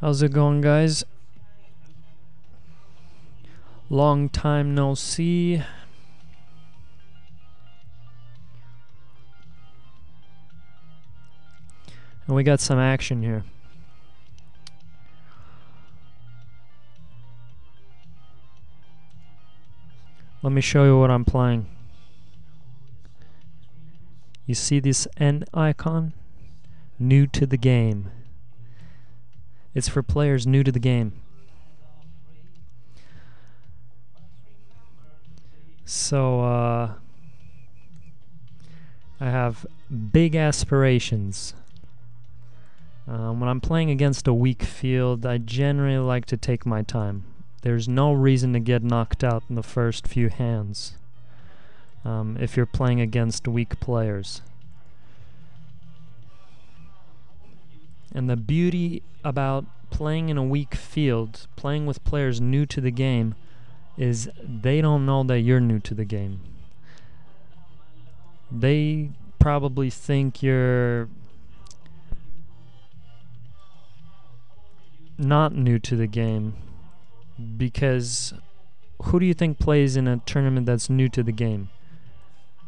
How's it going, guys? Long time no see. And we got some action here. Let me show you what I'm playing. You see this N icon? New to the game. It's for players new to the game. So, I have big aspirations. When I'm playing against a weak field, I generally like to take my time. There's no reason to get knocked out in the first few hands if you're playing against weak players. And the beauty about playing in a weak field, playing with players new to the game, is they don't know that you're new to the game. They probably think you're not new to the game, because who do you think plays in a tournament that's new to the game?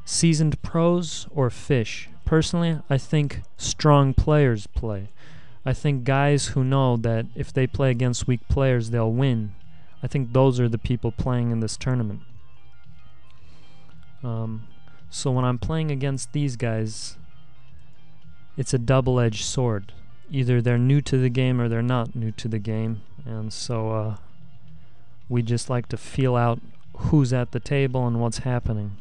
Seasoned pros or fish? Personally, I think strong players play. I think guys who know that if they play against weak players, they'll win. I think those are the people playing in this tournament. So when I'm playing against these guys, it's a double-edged sword. Either they're new to the game or they're not new to the game. And so we just like to feel out who's at the table and what's happening.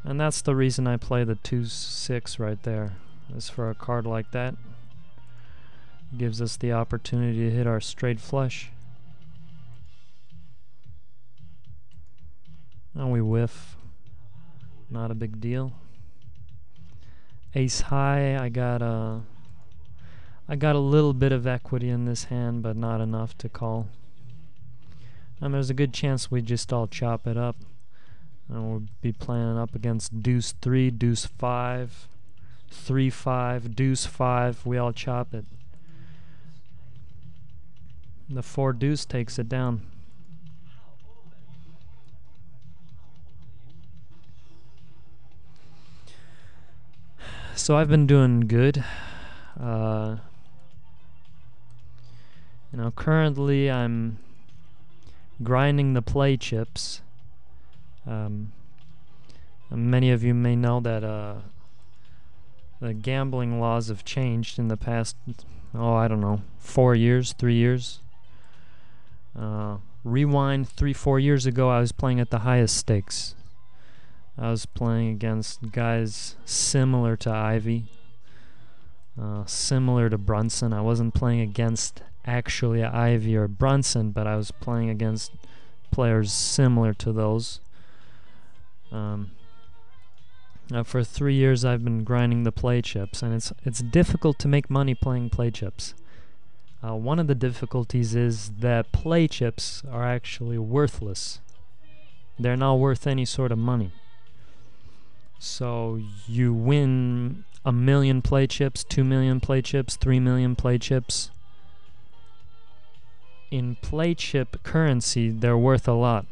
And that's the reason I play the 2-6 right there. Is for a card like that. Gives us the opportunity to hit our straight flush. And we whiff. Not a big deal. Ace high, I got a little bit of equity in this hand, but not enough to call. And there's a good chance we just all chop it up. And we'll be playing up against deuce 3, deuce 5, 3-5, deuce 5. We all chop it. The 4 deuce takes it down. So I've been doing good. Currently I'm grinding the play chips. Many of you may know that the gambling laws have changed in the past, 4 years, 3 years. Rewind 3-4 years ago, I was playing at the highest stakes. I was playing against guys similar to Ivy, similar to Brunson. I wasn't playing against actually Ivy or Brunson, but I was playing against players similar to those. For 3 years I've been grinding the play chips, and it's difficult to make money playing play chips. One of the difficulties is that play chips are actually worthless. They're not worth any sort of money. So you win 1 million play chips, 2 million play chips, 3 million play chips. In play chip currency, they're worth a lot.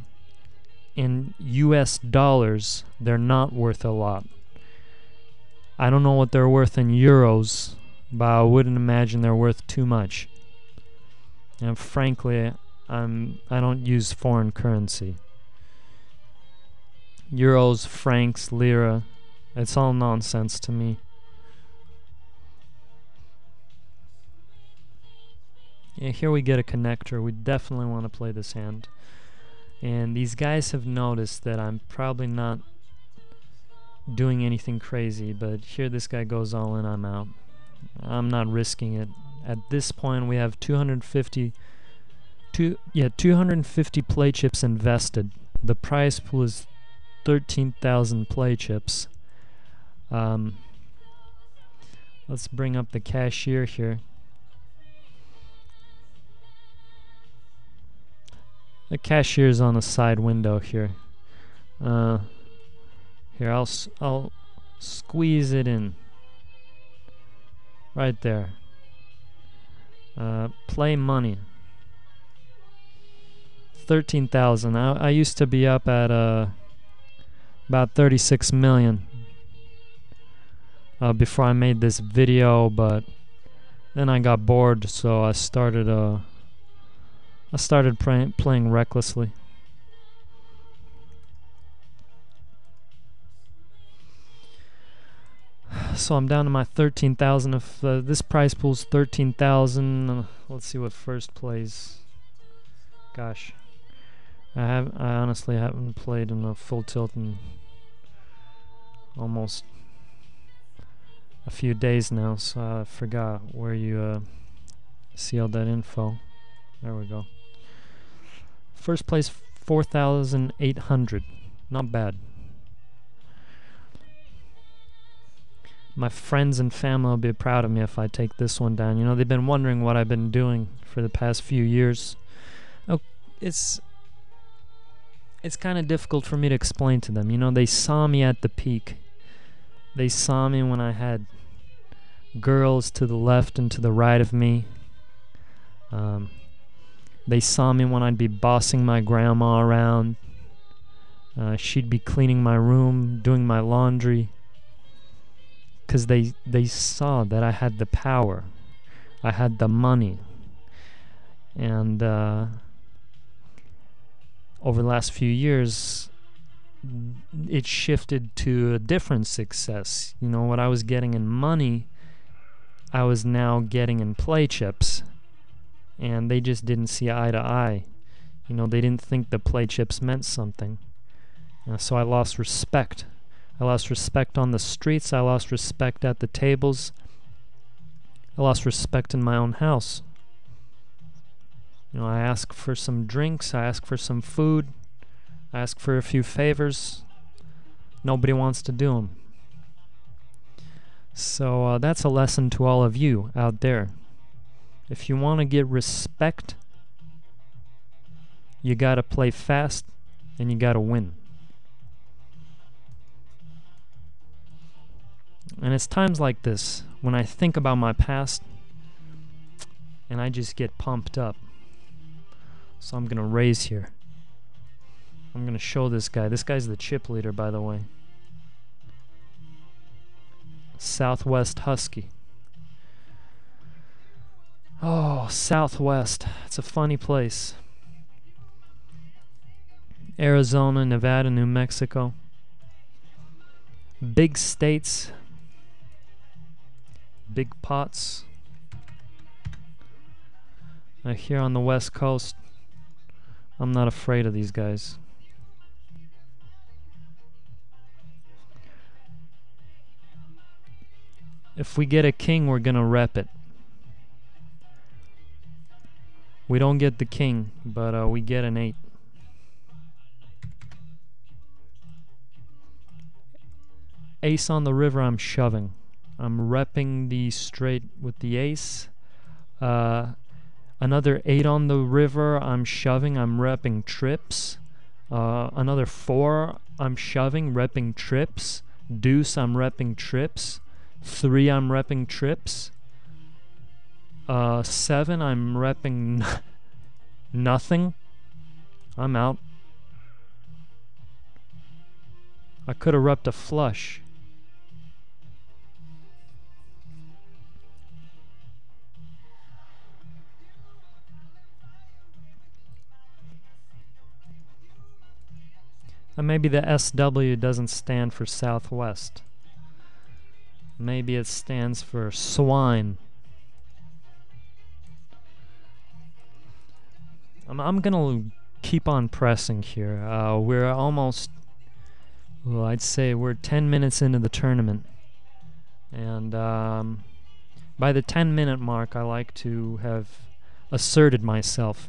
In US dollars, they're not worth a lot. I don't know what they're worth in euros, but I wouldn't imagine they're worth too much. And frankly, I don't use foreign currency. Euros, francs, lira, it's all nonsense to me. Yeah, here we get a connector. We definitely want to play this hand. And these guys have noticed that I'm probably not doing anything crazy, but here this guy goes all in, I'm out. I'm not risking it. At this point we have 250 play chips invested. The prize pool is 13,000 play chips. Let's bring up the cashier here. The cashier's on a side window here. Here, I'll squeeze it in. Right there. Play money. 13,000. I used to be up at about 36 million before I made this video, but then I got bored, so I started playing recklessly. So I'm down to my 13,000. If this prize pool's 13,000, let's see what first plays. Gosh, I honestly haven't played in a full tilt in almost a few days now, so I forgot where you see all that info. There we go. First place 4,800. Not bad. My friends and family will be proud of me if I take this one down. You know, they've been wondering what I've been doing for the past few years. Oh, it's kind of difficult for me to explain to them. You know, they saw me at the peak. They saw me when I had girls to the left and to the right of me. They saw me when I'd be bossing my grandma around. She'd be cleaning my room, doing my laundry. Because they saw that I had the power. I had the money. And over the last few years, it shifted to a different success. You know, what I was getting in money, I was now getting in play chips. And they just didn't see eye to eye. You know, they didn't think the play chips meant something. So I lost respect. I lost respect on the streets. I lost respect at the tables. I lost respect in my own house. You know, I ask for some drinks. I ask for some food. I ask for a few favors. Nobody wants to do them. So that's a lesson to all of you out there. If you want to get respect, you got to play fast and you got to win. And it's times like this when I think about my past and I just get pumped up. So I'm going to raise here. I'm going to show this guy. This guy's the chip leader, by the way. Southwest Husky. Oh, Southwest. It's a funny place. Arizona, Nevada, New Mexico. Big states. Big pots. Here on the West Coast, I'm not afraid of these guys. If we get a king, we're gonna rep it. We don't get the king, but we get an 8. Ace on the river, I'm shoving. I'm repping the straight with the ace. Another 8 on the river, I'm shoving. I'm repping trips. Another 4, I'm shoving, repping trips. Deuce, I'm repping trips. 3, I'm repping trips. 7, I'm repping nothing. I'm out. I could have repped a flush. And maybe the SW doesn't stand for Southwest. Maybe it stands for swine. I'm gonna keep on pressing here. We're almost, well, I'd say we're 10 minutes into the tournament. And by the 10-minute mark, I like to have asserted myself.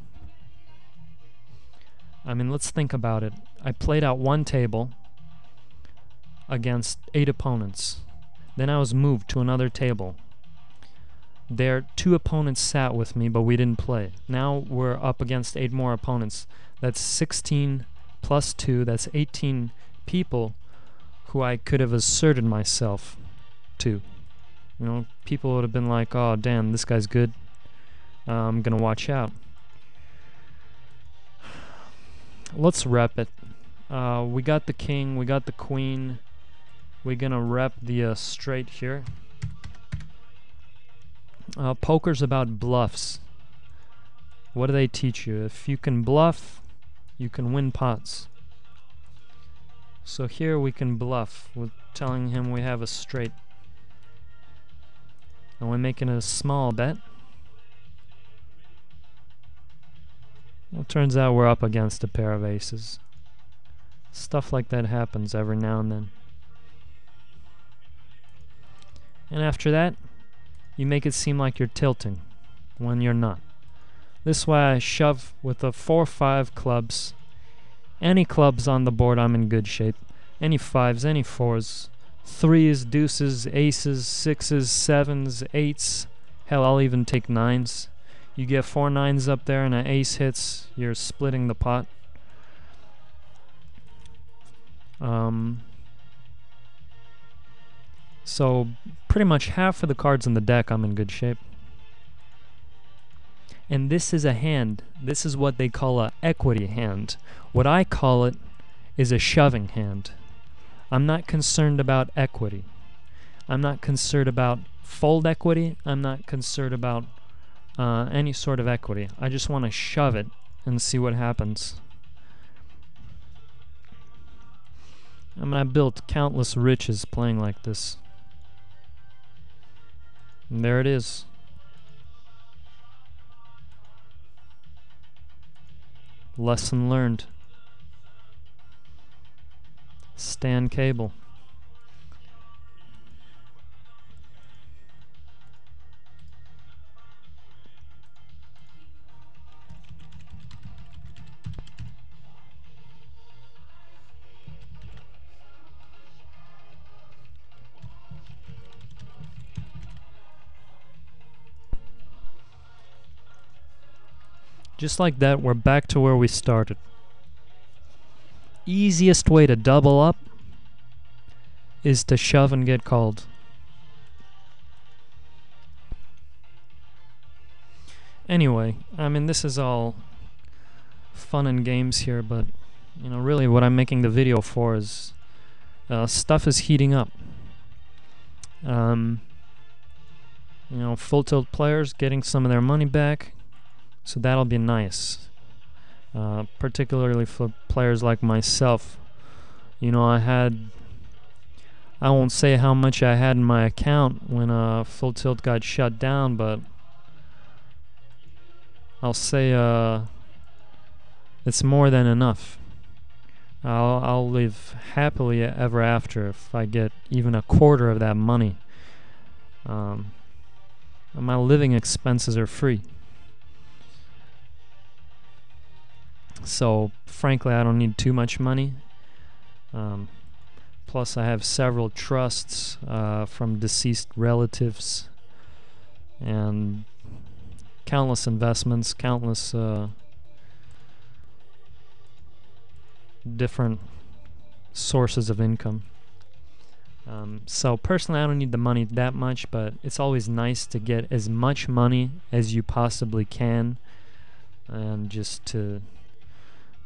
I mean, let's think about it. I played out one table against 8 opponents. Then I was moved to another table. There, 2 opponents sat with me, but we didn't play. Now we're up against 8 more opponents. That's 16 plus 2. That's 18 people who I could have asserted myself to. You You know, people would have been like, oh damn, this guy's good, I'm gonna watch out. Let's rep it. We got the king, we got the queen. We're gonna rep the straight here. Poker's about bluffs. What do they teach you? If you can bluff, you can win pots. So here we can bluff with telling him we have a straight. And we're making a small bet. Well, turns out we're up against a pair of aces. Stuff like that happens every now and then. And after that, you make it seem like you're tilting when you're not. This way I shove with the 4-5 clubs. Any clubs on the board, I'm in good shape. Any 5s, any 4s, 3s, deuces, aces, 6s, 7s, 8s. Hell, I'll even take 9s. You get 4 9s up there and an ace hits, you're splitting the pot. So pretty much half of the cards in the deck, I'm in good shape. And this is a hand. This is what they call a equity hand. What I call it is a shoving hand. I'm not concerned about equity. I'm not concerned about fold equity. I'm not concerned about any sort of equity. I just want to shove it and see what happens. I mean, I built countless riches playing like this. And there it is. Lesson learned. Stan Cable. Just like that, we're back to where we started. Easiest way to double up is to shove and get called. Anyway, I mean, this is all fun and games here, but you know, really what I'm making the video for is stuff is heating up. You know, full tilt players getting some of their money back. So that'll be nice, particularly for players like myself. You know, I won't say how much I had in my account when Full Tilt got shut down, but I'll say it's more than enough. I'll live happily ever after if I get even a quarter of that money. My living expenses are free. So, frankly, I don't need too much money. Plus, I have several trusts from deceased relatives and countless investments, countless different sources of income. So, personally, I don't need the money that much, but it's always nice to get as much money as you possibly can, and just to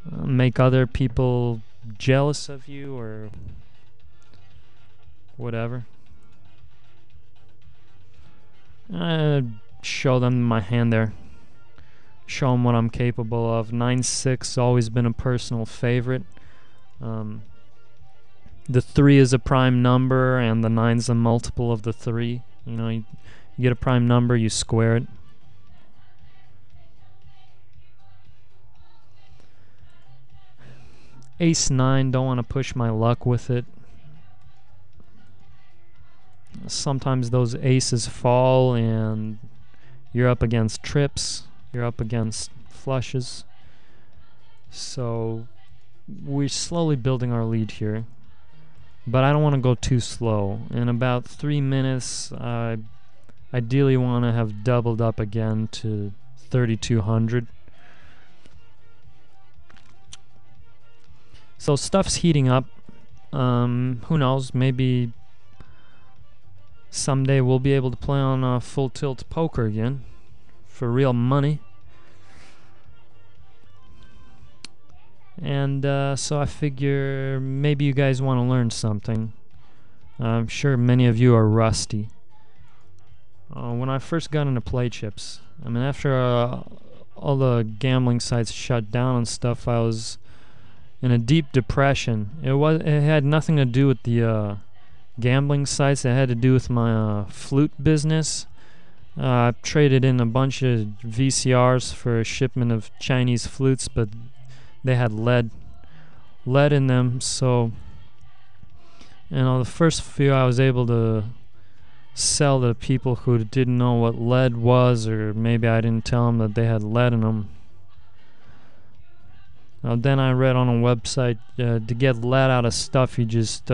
make other people jealous of you or whatever. Show them my hand there. Show them what I'm capable of. 9-6 always been a personal favorite. The 3 is a prime number and the 9's a multiple of the 3. You know, you get a prime number, you square it. Ace-9, don't want to push my luck with it. Sometimes those aces fall and you're up against trips, you're up against flushes. So we're slowly building our lead here, but I don't want to go too slow. In about 3 minutes, I ideally want to have doubled up again to 3,200. So stuff's heating up. Who knows? Maybe Someday we'll be able to play on Full Tilt Poker again for real money. And so I figure maybe you guys want to learn something. I'm sure many of you are rusty. When I first got into play chips, I mean, after all the gambling sites shut down and stuff, I was in a deep depression. It had nothing to do with the gambling sites. It had to do with my flute business. I traded in a bunch of VCRs for a shipment of Chinese flutes, but they had lead in them. So, the first few I was able to sell to people who didn't know what lead was, or maybe I didn't tell them that they had lead in them. Then I read on a website to get lead out of stuff, you just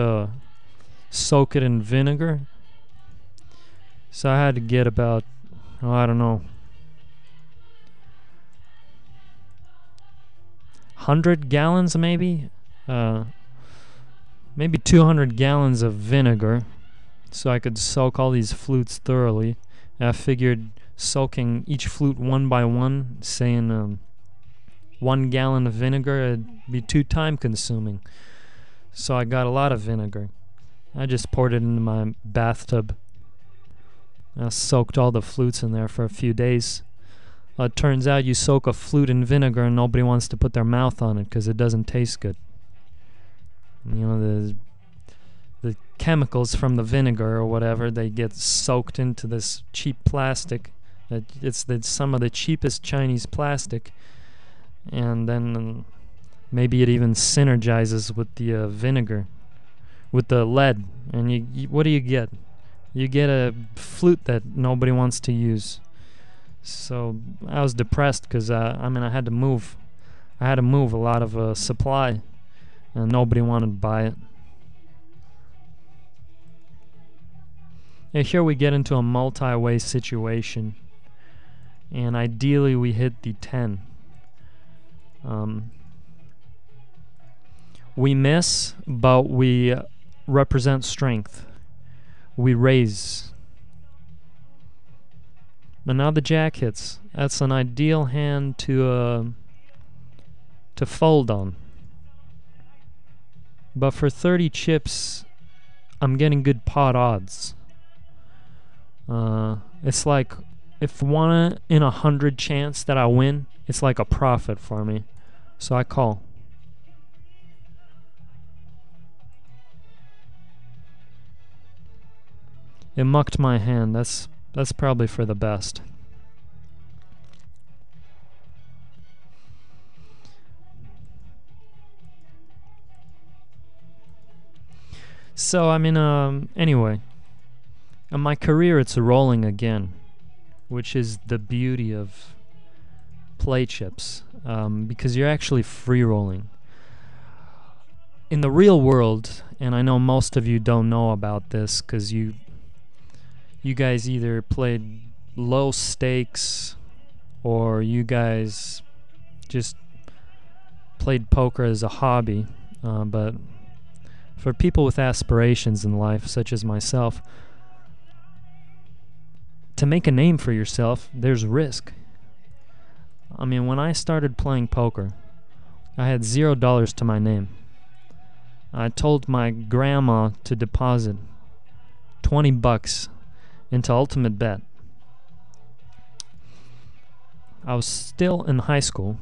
soak it in vinegar. So I had to get about, I don't know, 100 gallons maybe? Maybe 200 gallons of vinegar, so I could soak all these flutes thoroughly. I figured soaking each flute one by one, saying 1 gallon of vinegar, it'd be too time consuming. So I got a lot of vinegar. I just poured it into my bathtub. I soaked all the flutes in there for a few days. It turns out you soak a flute in vinegar and nobody wants to put their mouth on it because it doesn't taste good. The chemicals from the vinegar or whatever, they get soaked into this cheap plastic. It's some of the cheapest Chinese plastic. And then maybe it even synergizes with the vinegar, with the lead. And you what do you get? You get a flute that nobody wants to use. So I was depressed because I had to move. I had to move a lot of supply, and nobody wanted to buy it. And here we get into a multi-way situation, and ideally we hit the 10. We miss, but we represent strength. We raise. But now the jack hits. That's an ideal hand to fold on. But for 30 chips, I'm getting good pot odds. It's like if 1 in 100 chance that I win, it's like a profit for me. So I call. It mucked my hand. That's probably for the best. So anyway, in my career it's rolling again, which is the beauty of play chips, because you're actually free rolling. In the real world, and I know most of you don't know about this because you guys either played low stakes or you guys just played poker as a hobby, but for people with aspirations in life, such as myself, to make a name for yourself, there's risk. When I started playing poker, I had $0 to my name. I told my grandma to deposit $20 into Ultimate Bet. I was still in high school,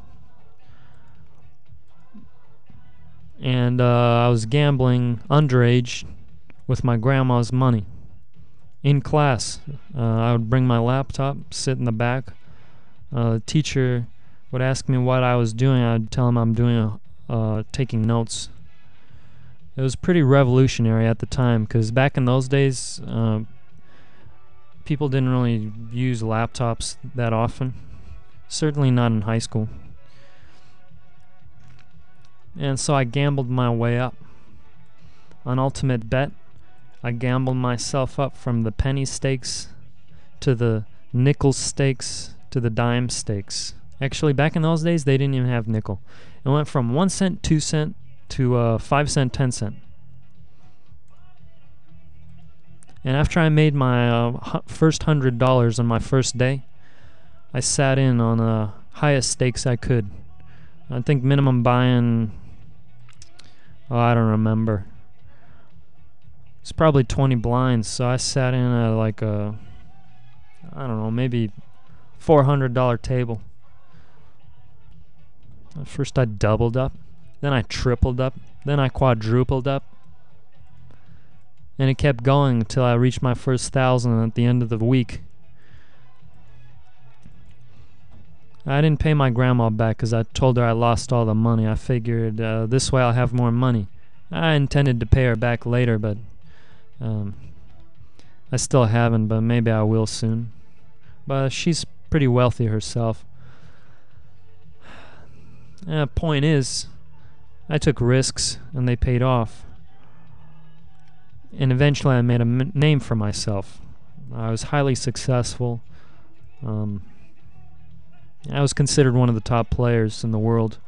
and I was gambling underage with my grandma's money. In class, I would bring my laptop, sit in the back. The teacher would ask me what I was doing. I'd tell him I'm doing taking notes. It was pretty revolutionary at the time because back in those days, people didn't really use laptops that often. Certainly not in high school. And so I gambled my way up. On Ultimate Bet, I gambled myself up from the penny stakes to the nickel stakes to the dime stakes. Actually, back in those days, they didn't even have nickel. It went from 1 cent, 2 cent to 5 cent, 10 cent. And after I made my first $100 on my first day, I sat in on the highest stakes I could. I think minimum buy-in, I don't remember. It's probably 20 blinds, so I sat in at like a, I don't know, maybe $400 table. At first I doubled up, then I tripled up, then I quadrupled up. And it kept going until I reached my first 1,000 at the end of the week. I didn't pay my grandma back because I told her I lost all the money. I figured this way I'll have more money. I intended to pay her back later, but I still haven't, but maybe I will soon. But she's pretty wealthy herself. Point is, I took risks and they paid off. And eventually I made a name for myself. I was highly successful. I was considered one of the top players in the world.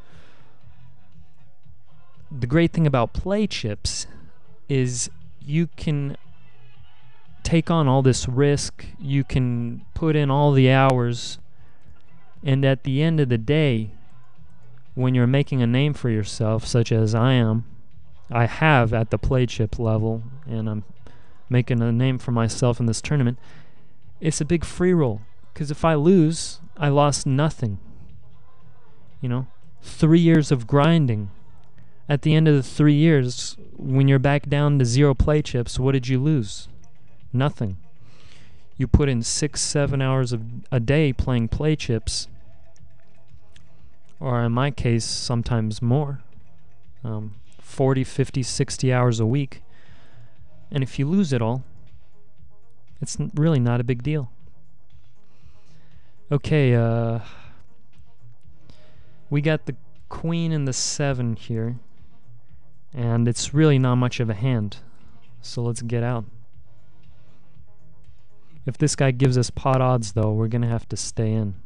The great thing about play chips is you can take on all this risk, you can put in all the hours, and at the end of the day, when you're making a name for yourself, such as I have at the play chip level, and I'm making a name for myself in this tournament, it's a big free roll. Because if I lose, I lost nothing. 3 years of grinding. At the end of the 3 years, when you're back down to 0 play chips, what did you lose? Nothing. You put in 6-7 hours a day playing play chips, or in my case, sometimes more. 40, 50, 60 hours a week. And if you lose it all, it's really not a big deal. Okay, we got the queen and the 7 here, and it's really not much of a hand, so let's get out. If this guy gives us pot odds, though, we're gonna have to stay in.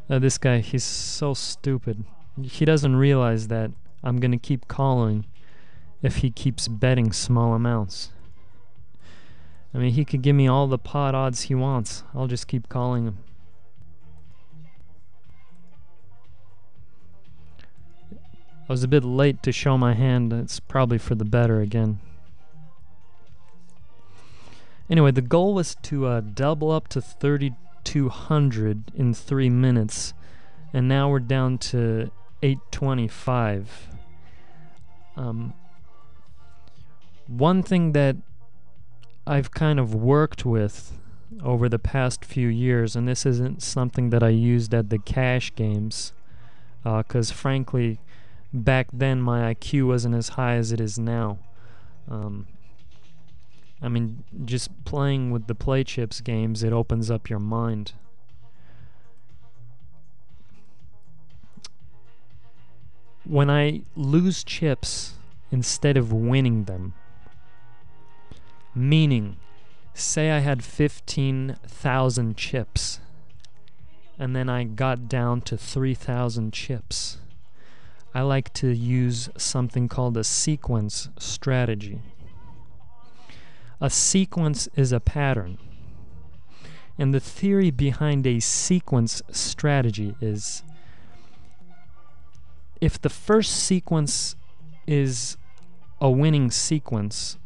This guy, he's so stupid. He doesn't realize that I'm gonna keep calling if he keeps betting small amounts. I mean, he could give me all the pot odds he wants. I'll just keep calling him. I was a bit late to show my hand. It's probably for the better again. Anyway, the goal was to double up to 3,200 in 3 minutes, and now we're down to 825. One thing that I've kind of worked with over the past few years, and this isn't something that I used at the cash games, because frankly, back then my IQ wasn't as high as it is now. I mean, just playing with the play chips games, it opens up your mind. When I lose chips instead of winning them, meaning, say I had 15,000 chips, and then I got down to 3,000 chips. I like to use something called a sequence strategy. A sequence is a pattern. And the theory behind a sequence strategy is, if the first sequence is a winning sequence,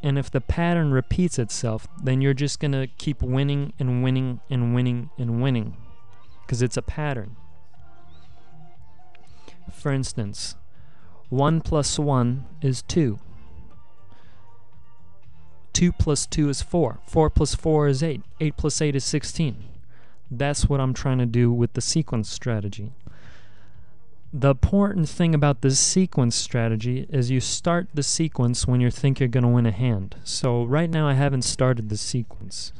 and if the pattern repeats itself, then you're just going to keep winning and winning and winning and winning, because it's a pattern. For instance, 1 plus 1 is 2. 2 plus 2 is 4. 4 plus 4 is 8. 8 plus 8 is 16. That's what I'm trying to do with the sequence strategy. The important thing about this sequence strategy is you start the sequence when you think you're going to win a hand. So right now I haven't started the sequence.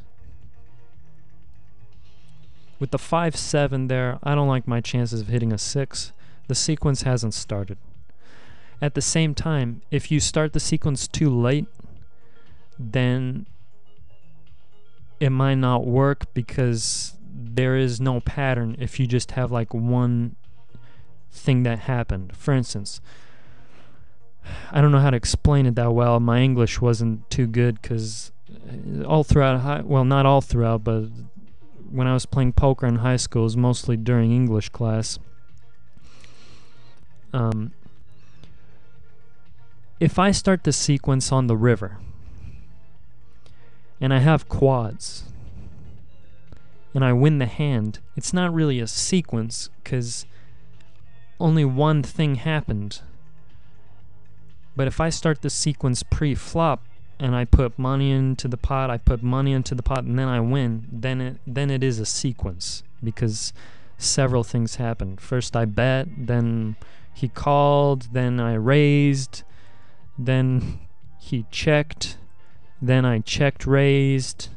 With the 5-7 there, I don't like my chances of hitting a 6. The sequence hasn't started. At the same time, if you start the sequence too late, then it might not work, because there is no pattern if you just have like one thing that happened. For instance, I don't know how to explain it that well. My English wasn't too good because all throughout well, not all throughout, but when I was playing poker in high school, it was mostly during English class. If I start the sequence on the river and I have quads and I win the hand, it's not really a sequence because only one thing happened. But if I start the sequence pre-flop and I put money into the pot, and then I win, then it is a sequence because several things happened. First I bet, then he called, then I raised, then he checked, then I checked raised,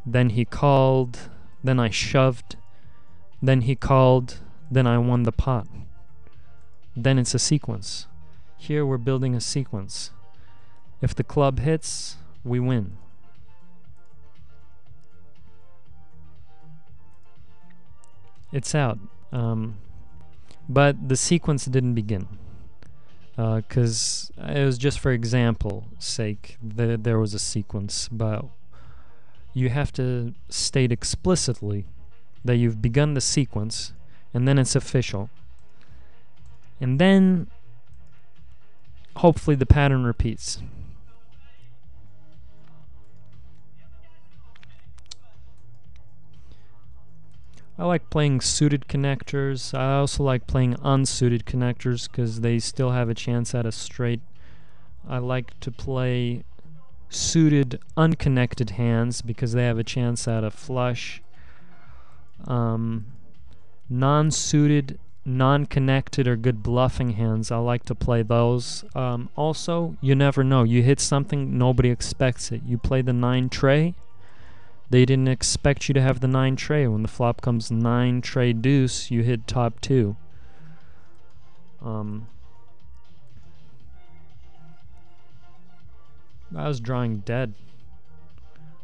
then he called, then I shoved, then he called, then I won the pot. Then it's a sequence. Here we're building a sequence. If the club hits, we win. It's out. But the sequence didn't begin. Because it was just for example sake that there was a sequence. But you have to state explicitly that you've begun the sequence, and then it's official. And then hopefully the pattern repeats. I like playing suited connectors. I also like playing unsuited connectors because they still have a chance at a straight. I like to play suited unconnected hands because they have a chance at a flush. Non-suited, non-connected or good bluffing hands, I like to play those. Also, you never know. You hit something, nobody expects it. You play the 9 tray. They didn't expect you to have the 9 tray. When the flop comes 9 tray deuce, you hit top 2. I was drawing dead.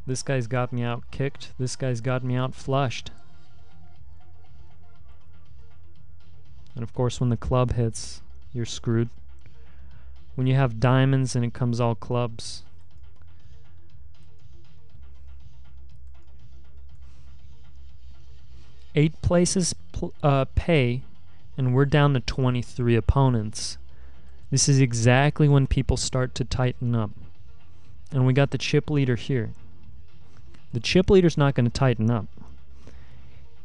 This guy's got me out kicked. This guy's got me out flushed. And of course when the club hits, you're screwed. When you have diamonds and it comes all clubs. Eight places pay, and we're down to 23 opponents. This is exactly when people start to tighten up. And we got the chip leader here. The chip leader's not going to tighten up.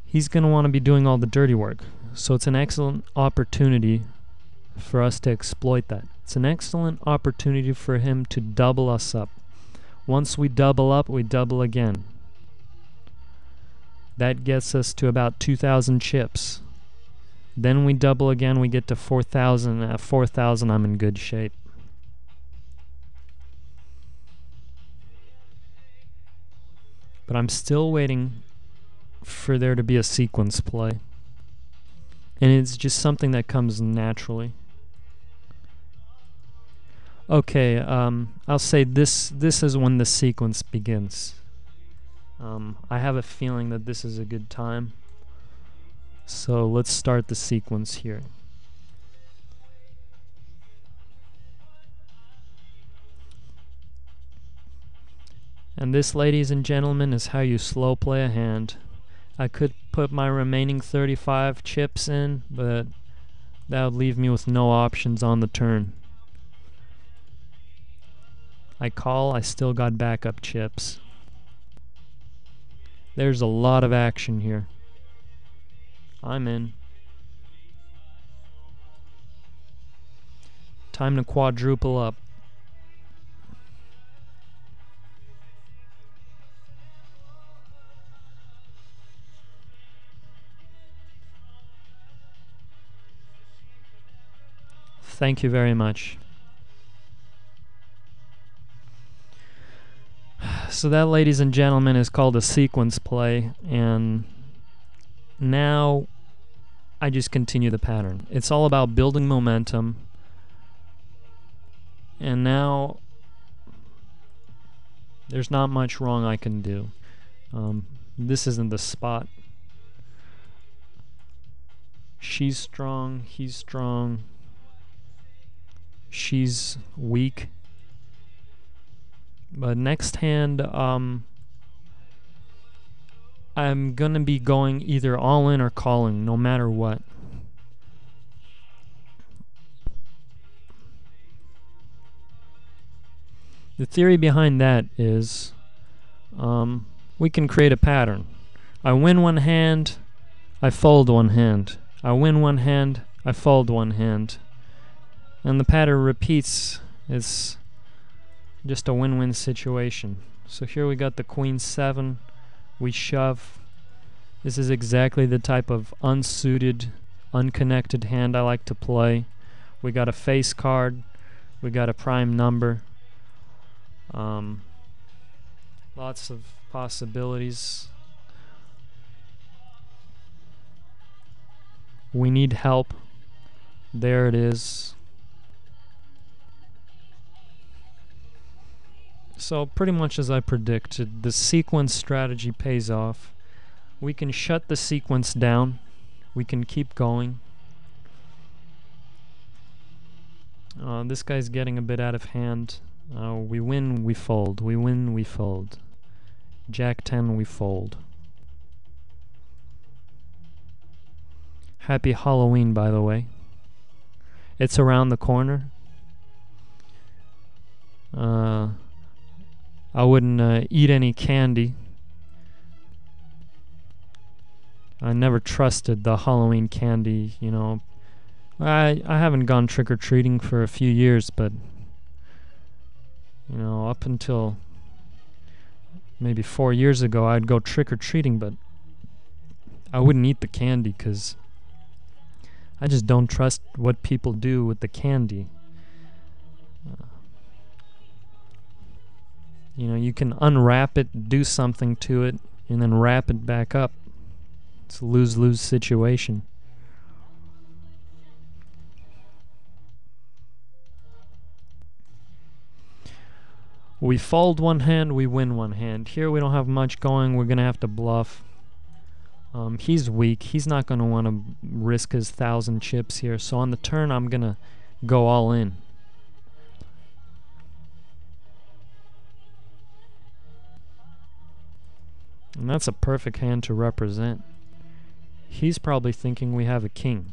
He's going to want to be doing all the dirty work. So it's an excellent opportunity for us to exploit that. It's an excellent opportunity for him to double us up. Once we double up, we double again. That gets us to about 2,000 chips. Then we double again, we get to 4,000. At 4,000, I'm in good shape. But I'm still waiting for there to be a sequence play. And it's just something that comes naturally. Okay, I'll say this is when the sequence begins. I have a feeling that this is a good time. So let's start the sequence here. And this, ladies and gentlemen, is how you slow play a hand. I could put my remaining 35 chips in, but that would leave me with no options on the turn. I call, I still got backup chips. There's a lot of action here. I'm in. Time to quadruple up. Thank you very much. So that, ladies and gentlemen, is called a sequence play, and now I just continue the pattern. It's all about building momentum, and now there's not much wrong I can do. This isn't the spot. She's strong, he's strong. She's weak. But next hand, I'm gonna be going either all in or calling, no matter what. The theory behind that is we can create a pattern. I win one hand, I fold one hand. I win one hand, I fold one hand. And the pattern repeats. It's just a win-win situation. So here we got the Queen 7. We shove. This is exactly the type of unsuited, unconnected hand I like to play. We got a face card. We got a prime number. Lots of possibilities. We need help. There it is. So pretty much as I predicted, the sequence strategy pays off. We can shut the sequence down. We can keep going. This guy's getting a bit out of hand. We win, we fold. We win, we fold. Jack 10, we fold. Happy Halloween, by the way. It's around the corner. I wouldn't eat any candy. I never trusted the Halloween candy, you know. I haven't gone trick-or-treating for a few years, but you know, up until maybe 4 years ago, I'd go trick-or-treating, but I wouldn't eat the candy because I just don't trust what people do with the candy. You know, you can unwrap it, do something to it, and then wrap it back up. It's a lose-lose situation. We fold one hand, we win one hand. Here we don't have much going. We're going to have to bluff. He's weak. He's not going to want to risk his 1,000 chips here. So on the turn, I'm going to go all in. And that's a perfect hand to represent. He's probably thinking we have a king.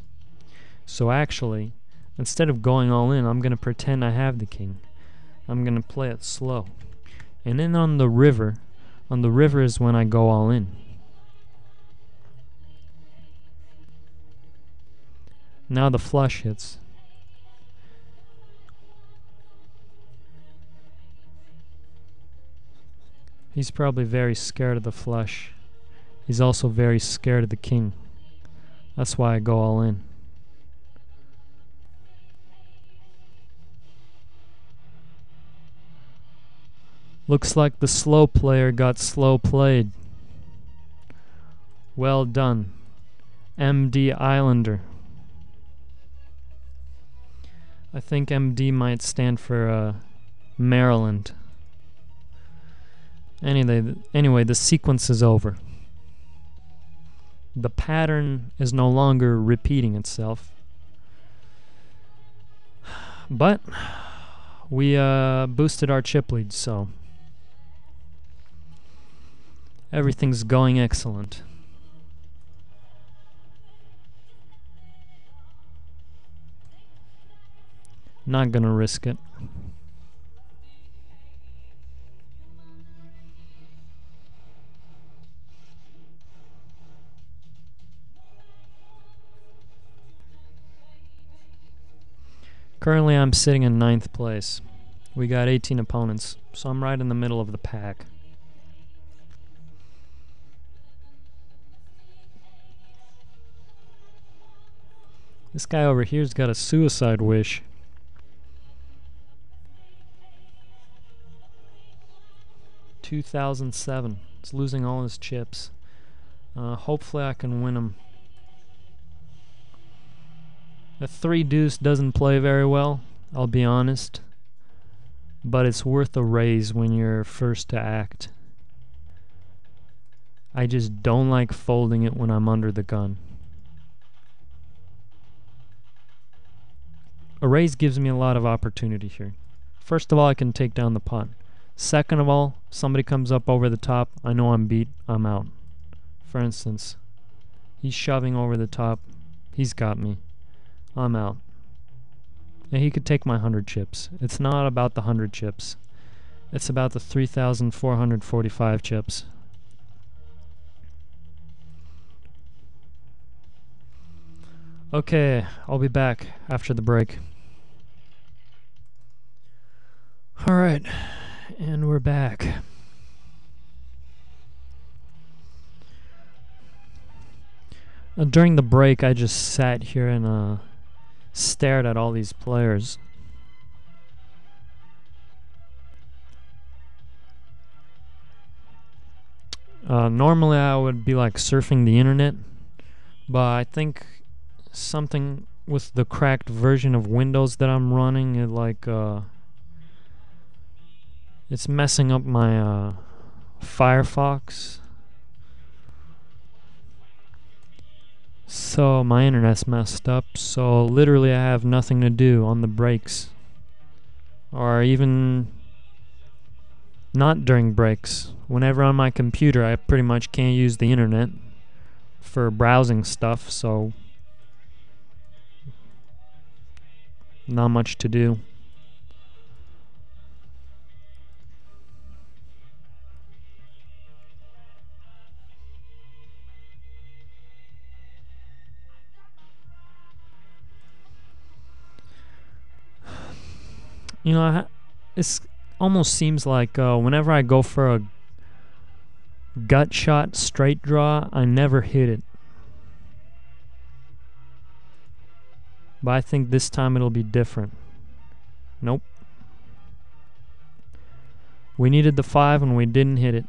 So actually, instead of going all in, I'm going to pretend I have the king. I'm going to play it slow. And then on the river is when I go all in. Now the flush hits. He's probably very scared of the flush. He's also very scared of the king. That's why I go all in. Looks like the slow player got slow played. Well done, MD Islander. I think MD might stand for Maryland. Anyway, the sequence is over. The pattern is no longer repeating itself. But we boosted our chip lead, so everything's going excellent. Not gonna risk it. Currently I'm sitting in 9th place. We got 18 opponents, so I'm right in the middle of the pack. This guy over here's got a suicide wish. $2,007. He's losing all his chips. Hopefully I can win him. A 3 deuce doesn't play very well, I'll be honest. But it's worth a raise when you're first to act. I just don't like folding it when I'm under the gun. A raise gives me a lot of opportunity here. First of all, I can take down the pot. Second of all, somebody comes up over the top, I know I'm beat, I'm out. For instance, he's shoving over the top, he's got me, I'm out. And he could take my 100 chips. It's not about the 100 chips. It's about the 3,445 chips. Okay, I'll be back after the break. Alright, and we're back. During the break, I just sat here and stared at all these players. Normally I would be like surfing the internet, but I think something with the cracked version of Windows that I'm running, it's messing up my Firefox. So my internet's messed up, so literally I have nothing to do on the breaks. Or even not during breaks. Whenever on my computer, I pretty much can't use the internet for browsing stuff, so not much to do. You know, it almost seems like whenever I go for a gut shot straight draw, I never hit it. But I think this time it'll be different. Nope. We needed the 5 and we didn't hit it.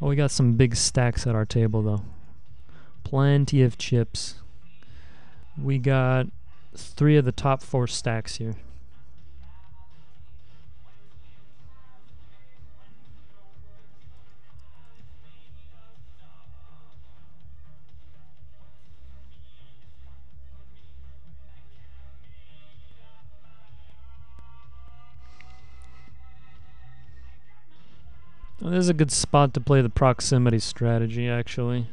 Oh, we got some big stacks at our table though. Plenty of chips. We got 3 of the top 4 stacks here. Well, this is a good spot to play the proximity strategy, actually.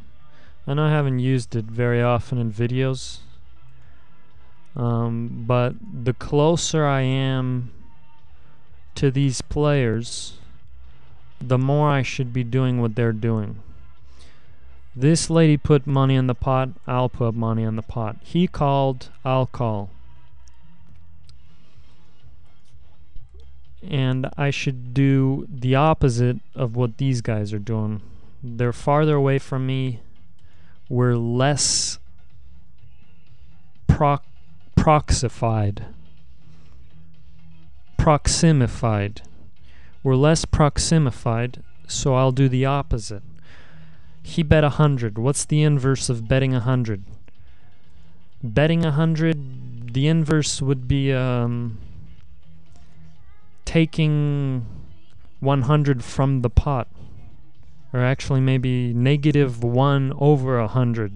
I know I haven't used it very often in videos, but the closer I am to these players, the more I should be doing what they're doing. This lady put money in the pot, I'll put money in the pot. He called, I'll call. And I should do the opposite of what these guys are doing. They're farther away from me. We're less proximified. We're less proximified, so I'll do the opposite. He bet 100. What's the inverse of betting 100? Betting 100, the inverse would be taking 100 from the pot, or actually maybe -1 over 100.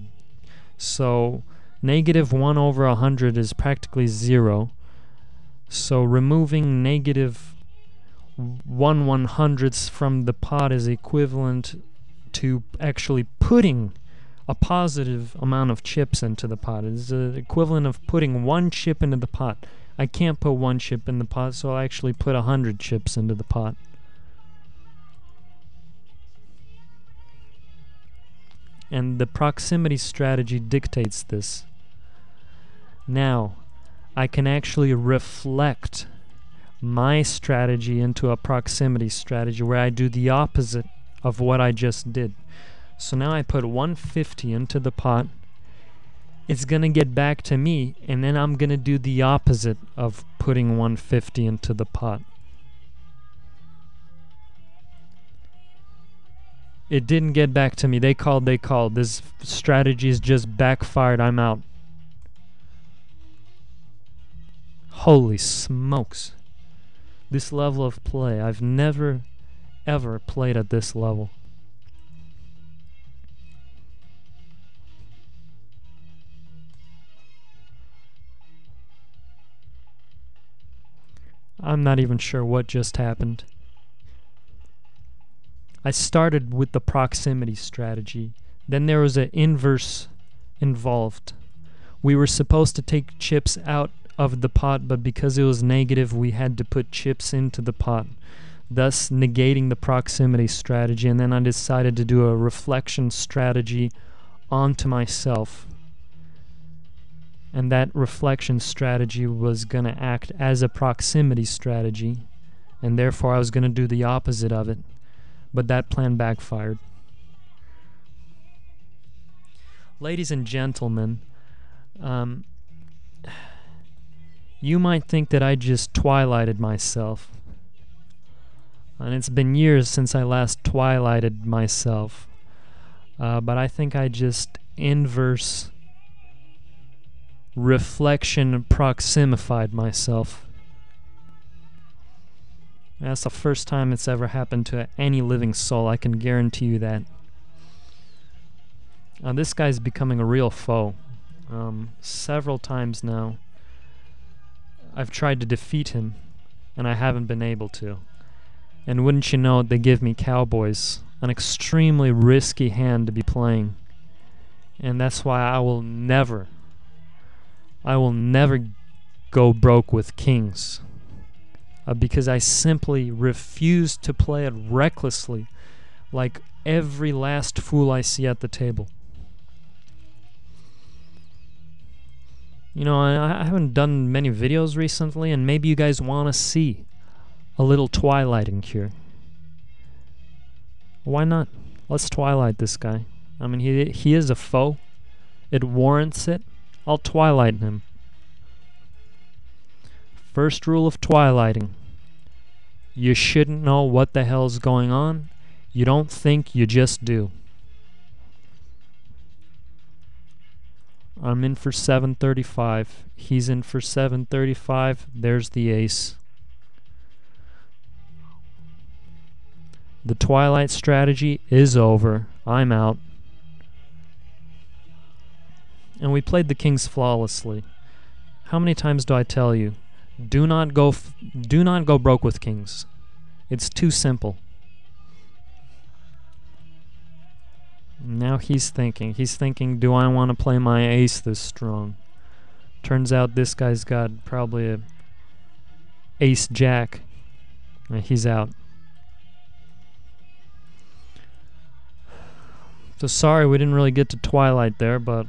So -1 over 100 is practically 0. So removing -1/100ths from the pot is equivalent to actually putting a positive amount of chips into the pot. It's the equivalent of putting 1 chip into the pot. I can't put 1 chip in the pot, so I'll actually put 100 chips into the pot. And the proximity strategy dictates this. Now, I can actually reflect my strategy into a proximity strategy where I do the opposite of what I just did. So now I put 150 into the pot. It's going to get back to me, and then I'm going to do the opposite of putting 150 into the pot. It didn't get back to me. They called. This strategy is just backfired. I'm out. Holy smokes. This level of play. I've never, ever played at this level. I'm not even sure what just happened. I started with the proximity strategy. Then there was an inverse involved. We were supposed to take chips out of the pot, but because it was negative, we had to put chips into the pot, thus negating the proximity strategy. And then I decided to do a reflection strategy onto myself. And that reflection strategy was going to act as a proximity strategy, and therefore I was going to do the opposite of it. But that plan backfired. Ladies and gentlemen, you might think that I just twilighted myself. And it's been years since I last twilighted myself. But I think I just inverse reflection proximified myself. That's the first time it's ever happened to any living soul, I can guarantee you that. This guy's becoming a real foe. Several times now I've tried to defeat him, and I haven't been able to. And wouldn't you know it, they give me cowboys, an extremely risky hand to be playing. And that's why I will never go broke with kings. Because I simply refuse to play it recklessly, like every last fool I see at the table. You know, I haven't done many videos recently, and maybe you guys want to see a little twilighting here. Why not? Let's twilight this guy. I mean, he is a foe. It warrants it. I'll twilight him. First rule of twilighting. You shouldn't know what the hell's going on. You don't think, you just do. I'm in for 735. He's in for 735. There's the ace. The twilight strategy is over. I'm out. And we played the kings flawlessly. How many times do I tell you? Do not go broke with kings. It's too simple. Now he's thinking, do I want to play my ace this strong? Turns out this guy's got probably a ace jack. He's out. So sorry we didn't really get to twilight there, but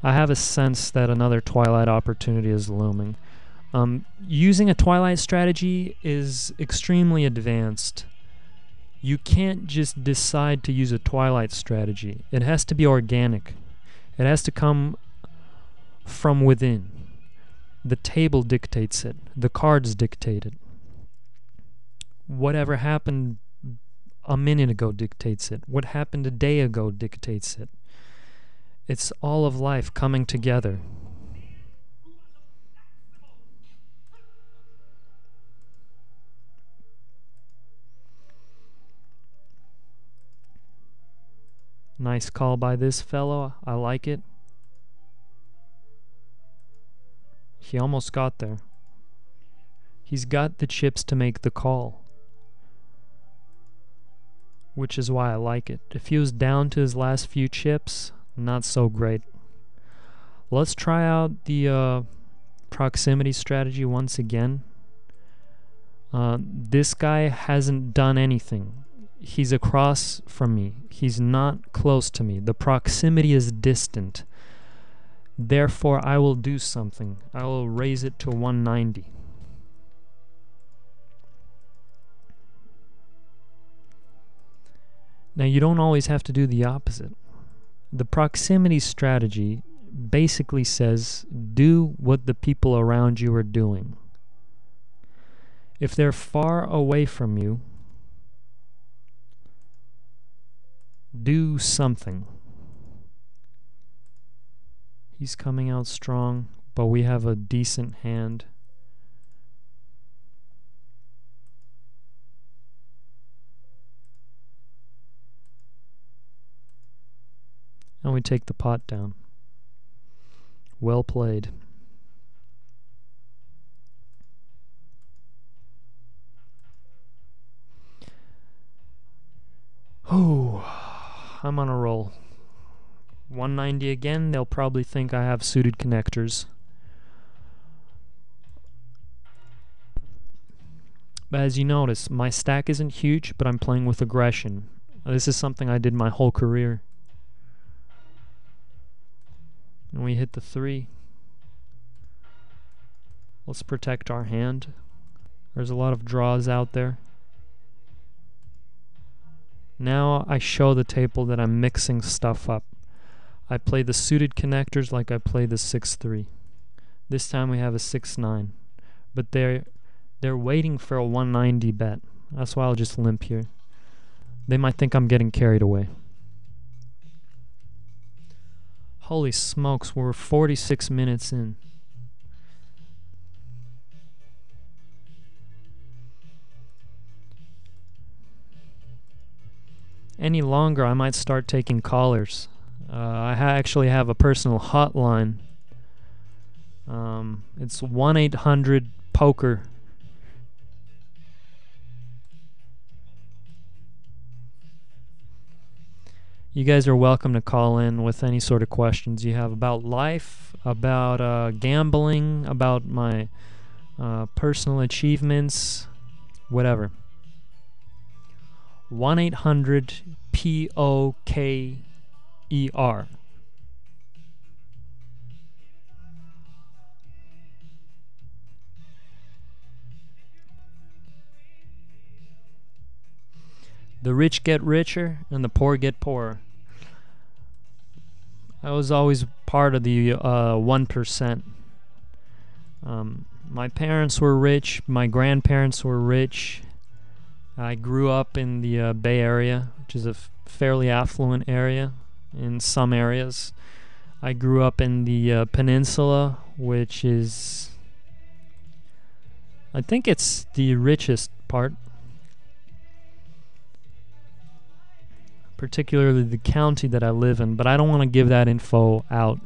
I have a sense that another twilight opportunity is looming. Using a twilight strategy is extremely advanced. You can't just decide to use a twilight strategy. It has to be organic. It has to come from within. The table dictates it. The cards dictate it. Whatever happened a minute ago dictates it. What happened a day ago dictates it. It's all of life coming together. Nice call by this fellow. I like it. He almost got there. He's got the chips to make the call, which is why I like it. If he was down to his last few chips, not so great. Let's try out the proximity strategy once again. This guy hasn't done anything. He's across from me. He's not close to me. The proximity is distant. Therefore, I will do something. I will raise it to 190. Now, you don't always have to do the opposite. The proximity strategy basically says, do what the people around you are doing. If they're far away from you, do something. He's coming out strong, but we have a decent hand. we take the pot down. Well played. Oh, I'm on a roll. 190 again. They'll probably think I have suited connectors. But as you notice, my stack isn't huge, but I'm playing with aggression. This is something I did my whole career. And we hit the 3. Let's protect our hand. There's a lot of draws out there. Now I show the table that I'm mixing stuff up. I play the suited connectors like I play the 6-3. This time we have a 6-9. But they're waiting for a 190 bet. That's why I'll just limp here. They might think I'm getting carried away. Holy smokes, we're 46 minutes in. Any longer, I might start taking callers. I actually have a personal hotline. It's 1-800-POKER. You guys are welcome to call in with any sort of questions you have about life, about gambling, about my personal achievements, whatever. 1-800-POKER. The rich get richer and the poor get poorer. I was always part of the 1%. My parents were rich, my grandparents were rich. I grew up in the Bay Area, which is a fairly affluent area in some areas. I grew up in the peninsula, which is, I think it's the richest part. Particularly the county that I live in, but I don't want to give that info out.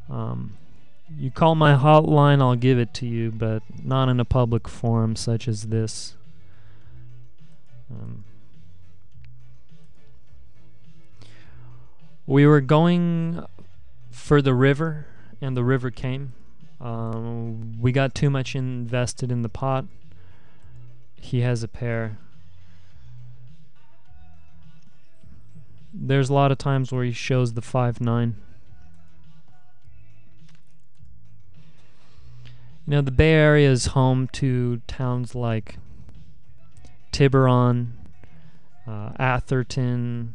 You call my hotline, I'll give it to you, but not in a public forum such as this. We were going for the river, and the river came. We got too much invested in the pot. He has a pair. There's a lot of times where he shows the 5-9. You know, the Bay Area is home to towns like Tiburon, Atherton,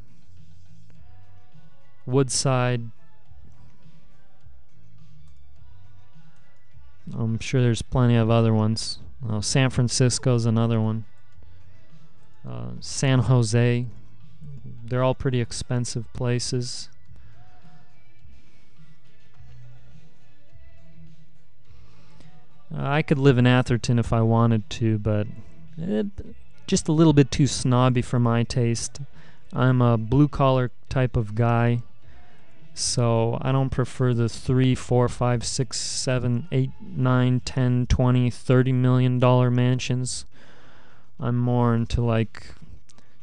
Woodside. I'm sure there's plenty of other ones. San Francisco's another one. San Jose. They're all pretty expensive places. I could live in Atherton if I wanted to, but just a little bit too snobby for my taste. I'm a blue-collar type of guy, so I don't prefer the 3, 4, 5, 6, 7, 8, 9, 10, 20, $30 million mansions. I'm more into like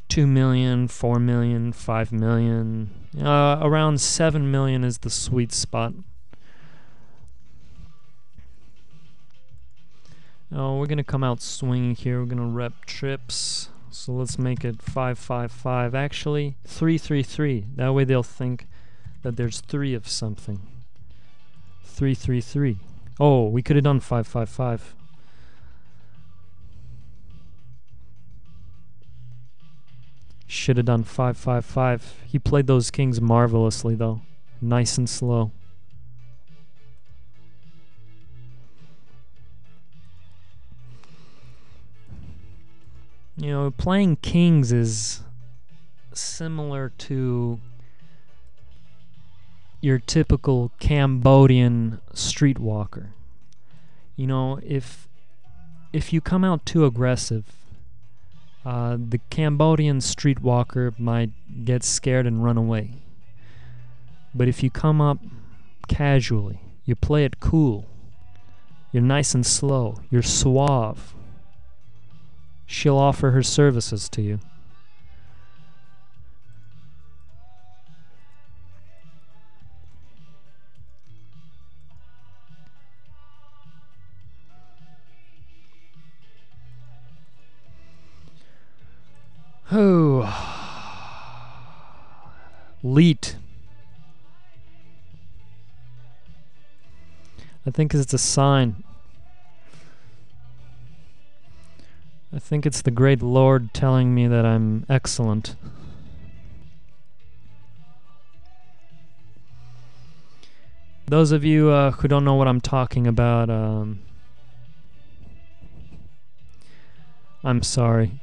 2 million, 4 million, 5 million. Around 7 million is the sweet spot. We're going to come out swinging here. We're going to rep trips. So let's make it 5-5-5. Actually, 3-3-3. That way they'll think that there's 3 of something. 3-3-3. Oh, we could have done 5-5-5. Should have done 5-5-5. He played those kings marvelously, though. Nice and slow. You know, playing kings is similar to your typical Cambodian streetwalker. You know, if you come out too aggressive, the Cambodian streetwalker might get scared and run away. But if you come up casually, you play it cool, you're nice and slow, you're suave, she'll offer her services to you. Oh, Leet. I think it's a sign. I think it's the great Lord telling me that I'm excellent. Those of you who don't know what I'm talking about, I'm sorry.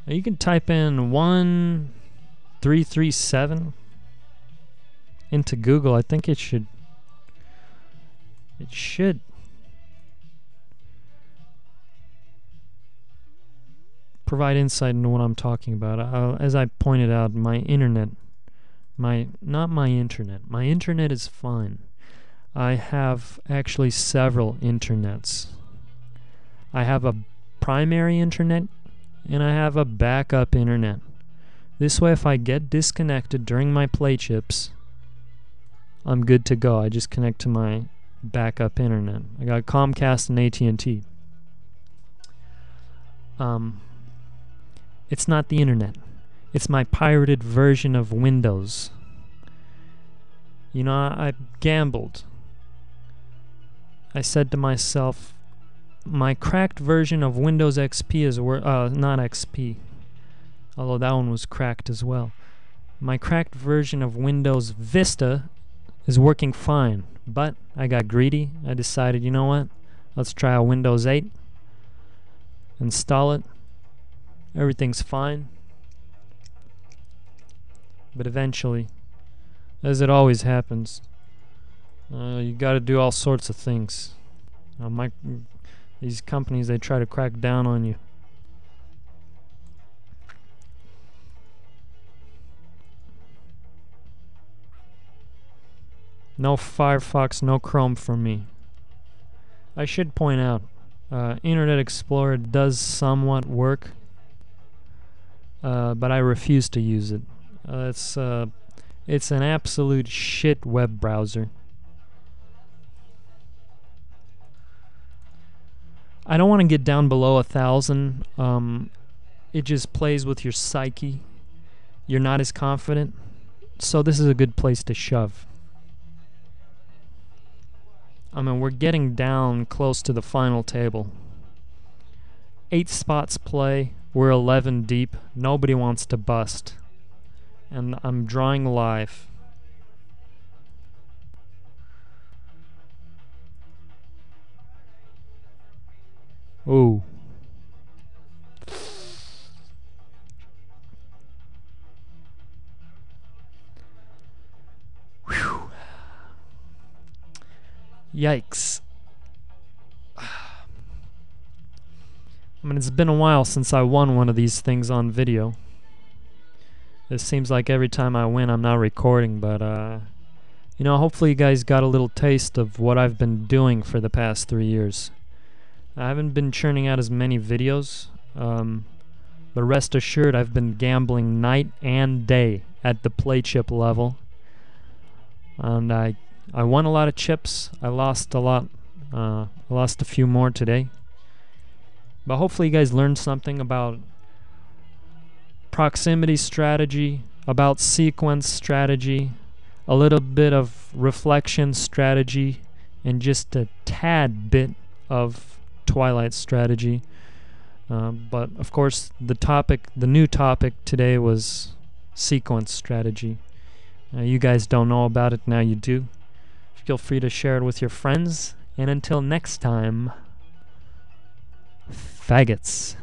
You can type in 1337 into Google. I think it should provide insight into what I'm talking about. As I pointed out, my internet is fine. I have actually several internets. I have a primary internet and I have a backup internet. This way, if I get disconnected during my play chips, I'm good to go. I just connect to my backup internet. I got Comcast and AT&T. It's not the internet. It's my pirated version of Windows. You know, I gambled. I said to myself, my cracked version of Windows XP is not XP, although that one was cracked as well. My cracked version of Windows Vista is working fine, but I got greedy. I decided, you know what? Let's try a Windows 8. Install it. Everything's fine. But eventually, as it always happens, you gotta do all sorts of things. These companies, they try to crack down on you. No Firefox, no Chrome for me. I should point out, Internet Explorer does somewhat work, but I refuse to use it. It's an absolute shit web browser. I don't want to get down below 1,000. It just plays with your psyche. You're not as confident. So this is a good place to shove. I mean, we're getting down close to the final table. 8 spots play. We're 11 deep. Nobody wants to bust. And I'm drawing live. Ooh. Whew. Yikes. I mean, it's been a while since I won one of these things on video. It seems like every time I win, I'm not recording, but, you know, hopefully you guys got a little taste of what I've been doing for the past 3 years. I haven't been churning out as many videos, but rest assured I've been gambling night and day at the play chip level. And I won a lot of chips. I lost a lot. I lost a few more today. But hopefully you guys learned something about proximity strategy, about sequence strategy, a little bit of reflection strategy, and just a tad bit of Twilight strategy. But of course the new topic today was sequence strategy. You guys don't know about it, now you do. Feel free to share it with your friends, and until next time, faggots.